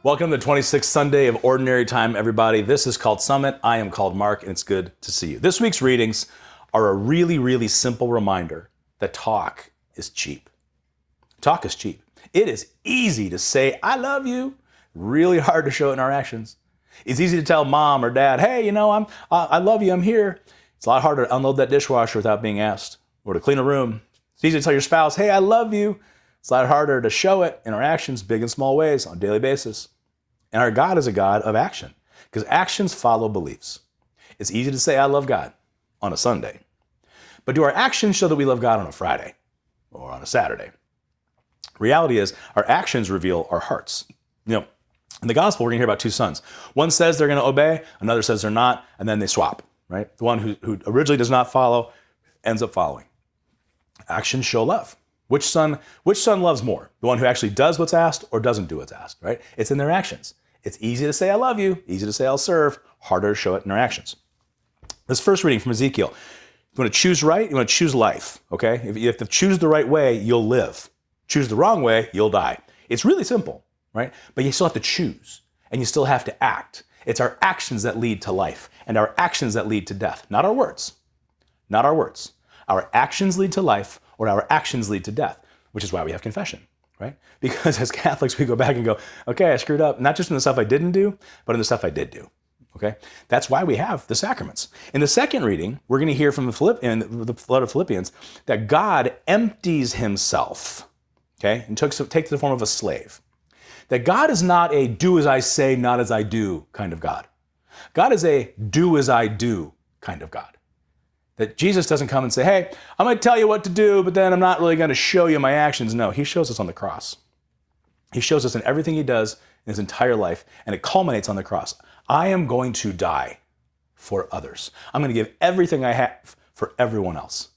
Welcome to the 26th Sunday of Ordinary Time, everybody. This is called Summit. I am called Mark, and it's good to see you. This week's readings are a really simple reminder that talk is cheap. Talk is cheap. It is easy to say, I love you. Really hard to show it in our actions. It's easy to tell mom or dad, hey, I love you, I'm here. It's a lot harder to unload that dishwasher without being asked, or to clean a room. It's easy to tell your spouse, hey, I love you. It's a lot harder to show it in our actions, big and small ways, on a daily basis. And our God is a God of action, because actions follow beliefs. It's easy to say, I love God on a Sunday. But do our actions show that we love God on a Friday or on a Saturday? Reality is, our actions reveal our hearts. In the gospel, we're going to hear about two sons. One says they're going to obey, another says they're not, and then they swap, right? The one who originally does not follow ends up following. Actions show love. Which son loves more? The one who actually does what's asked or doesn't do what's asked, right? It's in their actions. It's easy to say, I love you, easy to say, I'll serve, harder to show it in our actions. This first reading from Ezekiel. You want to choose right, you want to choose life, okay? If you have to choose the right way, you'll live. Choose the wrong way, you'll die. It's really simple, right? But you still have to choose, and you still have to act. It's our actions that lead to life, and our actions that lead to death, not our words. Not our words. Our actions lead to life, or our actions lead to death, which is why we have confession, right? Because as Catholics, we go back and go, okay, I screwed up, not just in the stuff I didn't do, but in the stuff I did do, okay? That's why we have the sacraments. In the second reading, we're going to hear from the letter of Philippians that God empties himself, okay, and takes the form of a slave. That God is not a do as I say, not as I do kind of God. God is a do as I do kind of God. That Jesus doesn't come and say, hey, I'm going to tell you what to do, but then I'm not really going to show you my actions. No, he shows us on the cross. He shows us in everything he does in his entire life, and it culminates on the cross. I am going to die for others. I'm going to give everything I have for everyone else.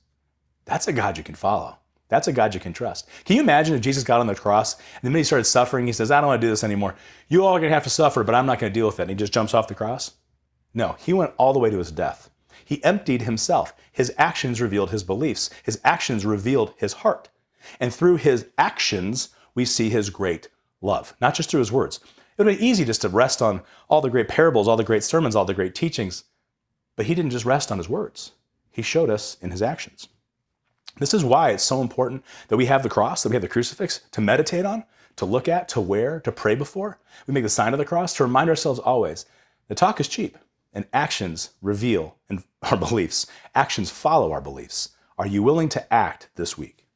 That's a God you can follow. That's a God you can trust. Can you imagine if Jesus got on the cross, and the minute he started suffering, he says, I don't want to do this anymore. You all are going to have to suffer, but I'm not going to deal with it. And he just jumps off the cross? No, he went all the way to his death. He emptied himself. His actions revealed his beliefs. His actions revealed his heart. And through his actions, we see his great love, not just through his words. It would be easy just to rest on all the great parables, all the great sermons, all the great teachings. But he didn't just rest on his words. He showed us in his actions. This is why it's so important that we have the cross, that we have the crucifix to meditate on, to look at, to wear, to pray before. We make the sign of the cross to remind ourselves always that talk is cheap. And actions reveal our beliefs. Actions follow our beliefs. Are you willing to act this week?